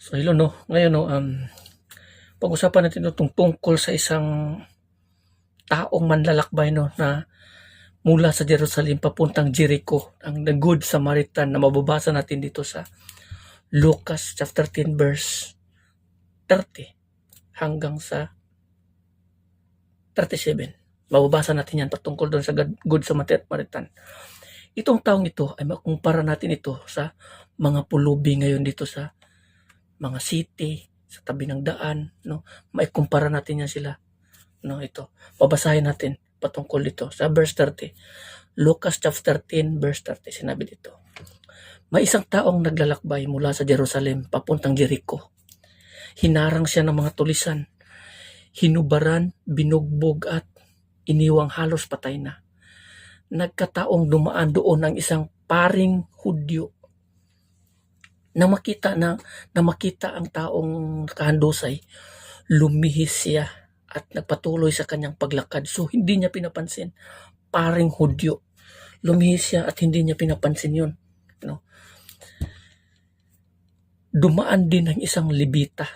So hello no, ngayon no, pag-usapan natin itong tungkol sa isang taong manlalakbay no na mula sa Jerusalem papuntang Jericho, ang The Good Samaritan na mababasa natin dito sa Lucas chapter 10 verse 30 hanggang sa 37. Mababasa natin yan patungkol doon sa Good Samaritan. Itong taong ito ay makumpara natin ito sa mga pulubi ngayon dito sa mga city, sa tabi ng daan, no? Maikumpara natin yan sila. No, ito. Babasahin natin patungkol dito sa verse 30. Lucas chapter 10 verse 30 sinabi dito. May isang taong naglalakbay mula sa Jerusalem papuntang Jericho. Hinarang siya ng mga tulisan. Hinubaran, binugbog at iniwang halos patay na. Nagkataong dumaan doon ang isang paring Hudyo na makita ang taong nakahandusay, lumihis siya at nagpatuloy sa kanyang paglakad. So hindi niya pinapansin, paring Hudyo. Lumihis siya at hindi niya pinapansin yun. No? Dumaan din ang isang Levita.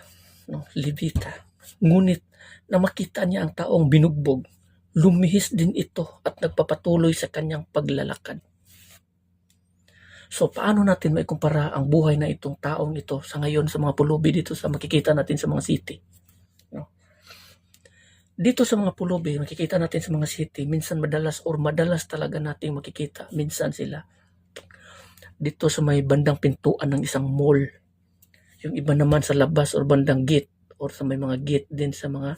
No? Levita. Ngunit na makita niya ang taong binugbog, lumihis din ito at nagpapatuloy sa kanyang paglalakad. So paano natin maikumpara ang buhay na itong taong ito sa ngayon sa mga pulubi dito sa makikita natin sa mga city? No? Dito sa mga pulubi, makikita natin sa mga city, minsan madalas talaga nating makikita, minsan sila dito sa may bandang pintuan ng isang mall. Yung iba naman sa labas or bandang gate or sa may mga gate din sa mga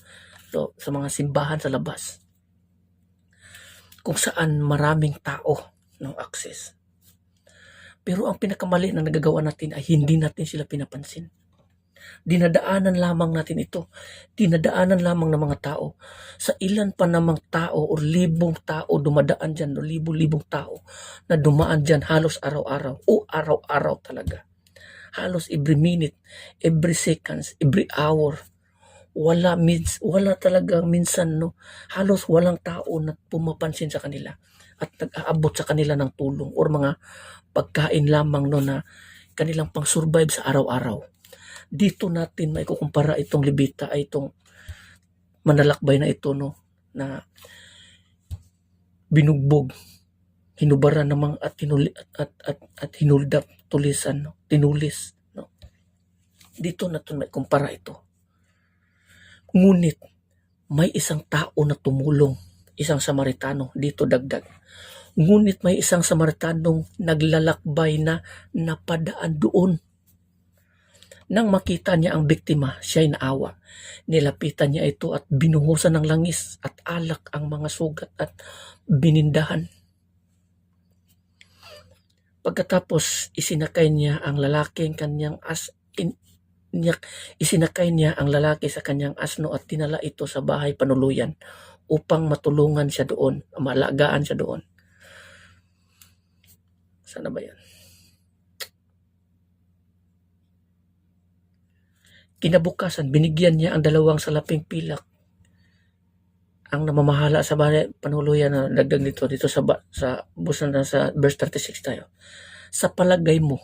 simbahan sa labas. Kung saan maraming tao ng access. Pero ang pinakamali na nagagawa natin ay hindi natin sila pinapansin. Dinadaanan lamang natin ito. Dinadaanan lamang ng mga tao. Sa ilan pa namang tao o libong tao dumadaan dyan, o libo-libong tao na dumaan dyan halos araw-araw o araw-araw talaga. Halos every minute, every seconds, every hour. Wala talagang minsan, no? Halos walang tao na pumapansin sa kanila at nag-aabot sa kanila ng tulong or mga pagkain lamang no na kanilang pang-survive sa araw-araw. Dito natin maikukumpara itong Levita ay itong manlalakbay na ito no na binugbog, hinubaran namang at hinuldap, tulisan, no? Tinulis, no? Dito natin maikumpara ito. Ngunit may isang tao na tumulong, isang Samaritano, dito dagdag. Ngunit may isang Samaritanong naglalakbay na napadaan doon. Nang makita niya ang biktima, siya'y naawa. Nilapitan niya ito at binuhusan ng langis at alak ang mga sugat at binindahan. Pagkatapos, isinakay niya ang lalaki sa kanyang asno at dinala ito sa bahay panuluyan upang matulungan siya doon, malagaan siya doon. Sana ba yan? Kinabukasan, binigyan niya ang 2 salaping pilak ang namamahala sa bahay panuluyan na dagdag dito sa busan na sa verse 36 tayo. Sa palagay mo,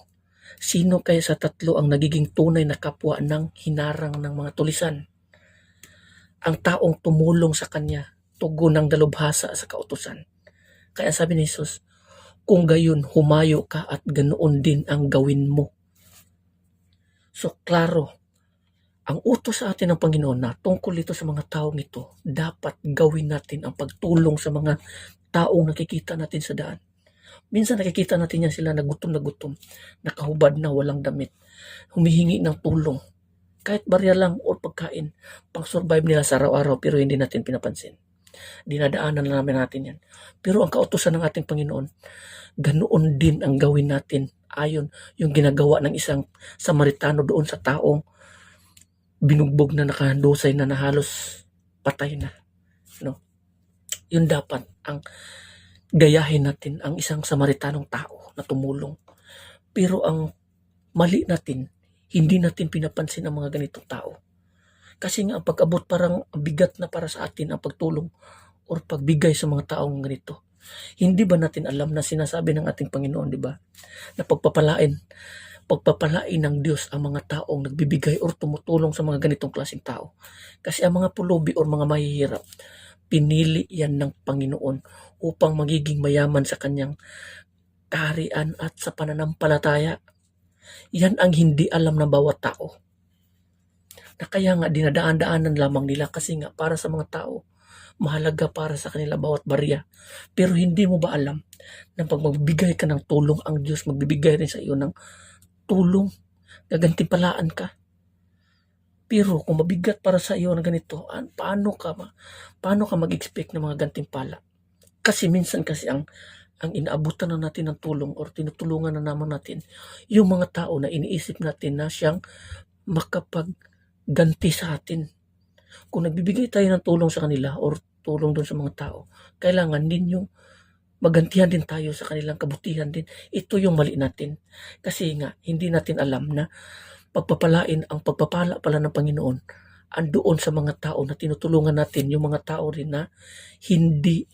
sino kaya sa 3 ang nagiging tunay na kapwa ng hinarang ng mga tulisan? Ang taong tumulong sa kanya, tugon ng dalubhasa sa kautusan. Kaya sabi ni Jesus, kung gayon, humayo ka at ganoon din ang gawin mo. So, klaro, ang utos sa atin ng Panginoon na tungkol ito sa mga taong ito, dapat gawin natin ang pagtulong sa mga taong nakikita natin sa daan. Minsan nakikita natin yan sila na gutom, nakahubad na, walang damit, humihingi ng tulong. Kahit barya lang o pagkain, pang-survive nila sa araw-araw pero hindi natin pinapansin. Dinadaanan na namin natin yan. Pero ang kautusan ng ating Panginoon, ganoon din ang gawin natin ayon yung ginagawa ng isang Samaritano doon sa taong binugbog na nakahandusay na halos patay na. No? Yun dapat ang gayahin natin ang isang Samaritanong tao na tumulong. Pero ang mali natin, hindi natin pinapansin ang mga ganitong tao. Kasi nga ang pag-abot parang bigat na para sa atin ang pagtulong or pagbigay sa mga taong ganito. Hindi ba natin alam na sinasabi ng ating Panginoon, di ba? Na pagpapalain pagpapalain ng Diyos ang mga taong nagbibigay or tumutulong sa mga ganitong klaseng tao. Kasi ang mga pulubi or mga mahihirap, pinili yan ng Panginoon upang magiging mayaman sa kanyang kaharian at sa pananampalataya. Yan ang hindi alam ng bawat tao. Na kaya nga dinadaan-daanan lamang nila kasi nga para sa mga tao, mahalaga para sa kanila bawat barya. Pero hindi mo ba alam na pag magbibigay ka ng tulong, ang Diyos magbibigay rin sa iyo ng tulong, gagantimpalaan ka. Pero kung mabigat para sa iyo na ganito, paano ka mag-expect ng mga gantimpala? Kasi minsan kasi ang inaabutan na natin ng tulong or tinutulungan na naman natin yung mga tao na iniisip natin na siyang makapagganti sa atin. Kung nagbibigay tayo ng tulong sa kanila or tulong doon sa mga tao, kailangan din yung magantihan din tayo sa kanilang kabutihan din. Ito yung mali natin. Kasi nga, hindi natin alam na ang pagpapala pala ng Panginoon andoon sa mga tao na tinutulungan natin, yung mga tao rin na hindi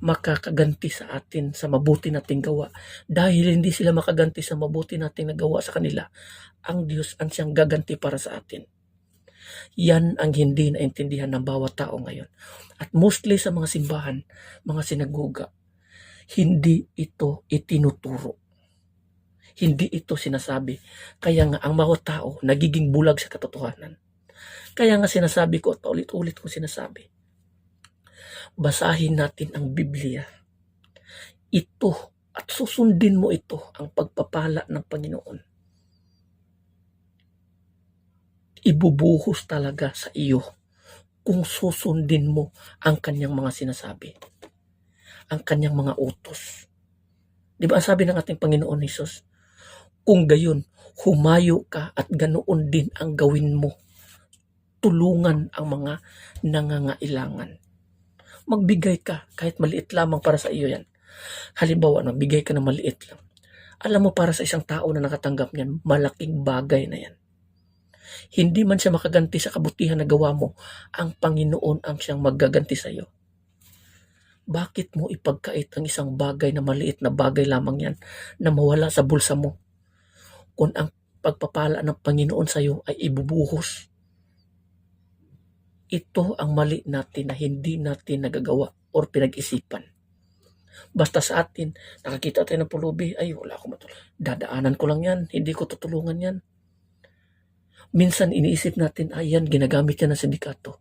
makakaganti sa atin sa mabuti nating gawa. Dahil hindi sila makaganti sa mabuti nating nagawa sa kanila, ang Diyos ang siyang gaganti para sa atin. Yan ang hindi naintindihan ng bawat tao ngayon. At mostly sa mga simbahan, mga sinagoga, hindi ito itinuturo. Hindi ito sinasabi. Kaya nga ang bawat tao nagiging bulag sa katotohanan. Kaya nga sinasabi ko at paulit-ulit ko sinasabi, basahin natin ang Biblia. Ito at susundin mo ito ang pagpapala ng Panginoon. Ibubuhos talaga sa iyo kung susundin mo ang kanyang mga sinasabi, ang kanyang mga utos. Di ba ang sabi ng ating Panginoon Hesus? Kung gayon, humayo ka at ganoon din ang gawin mo. Tulungan ang mga nangangailangan. Magbigay ka kahit maliit lamang para sa iyo yan. Halimbawa, nagbigay ka ng maliit lang. Alam mo, para sa isang tao na nakatanggap niyan, malaking bagay na yan. Hindi man siya makaganti sa kabutihan na gawa mo, ang Panginoon ang siyang maggaganti sa iyo. Bakit mo ipagkait ang isang bagay na maliit na bagay lamang yan na mawala sa bulsa mo? Kung ang pagpapala ng Panginoon sa iyo ay ibubuhos. Ito ang mali natin na hindi natin nagagawa or pinag-isipan. Basta sa atin, nakakita tayo ng pulubi, ay wala akong matulungan. Dadaanan ko lang yan, hindi ko tutulungan yan. Minsan iniisip natin, ay yan, ginagamit yan ng sindikato.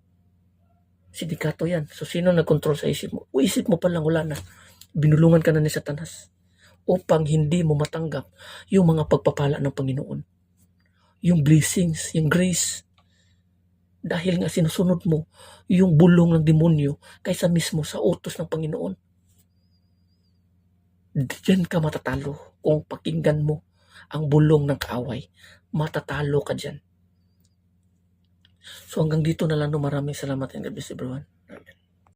Sindikato yan. So sino nag-control sa isip mo? O isip mo palang wala na. Binulungan ka na ni Satanas upang hindi mo matanggap yung mga pagpapala ng Panginoon. Yung blessings, yung grace. Dahil nga sinusunod mo yung bulong ng demonyo kaysa mismo sa utos ng Panginoon. Diyan ka matatalo kung pakinggan mo ang bulong ng kaaway. Matatalo ka dyan. So hanggang dito na lang. Maraming salamat and God bless everyone. Amen.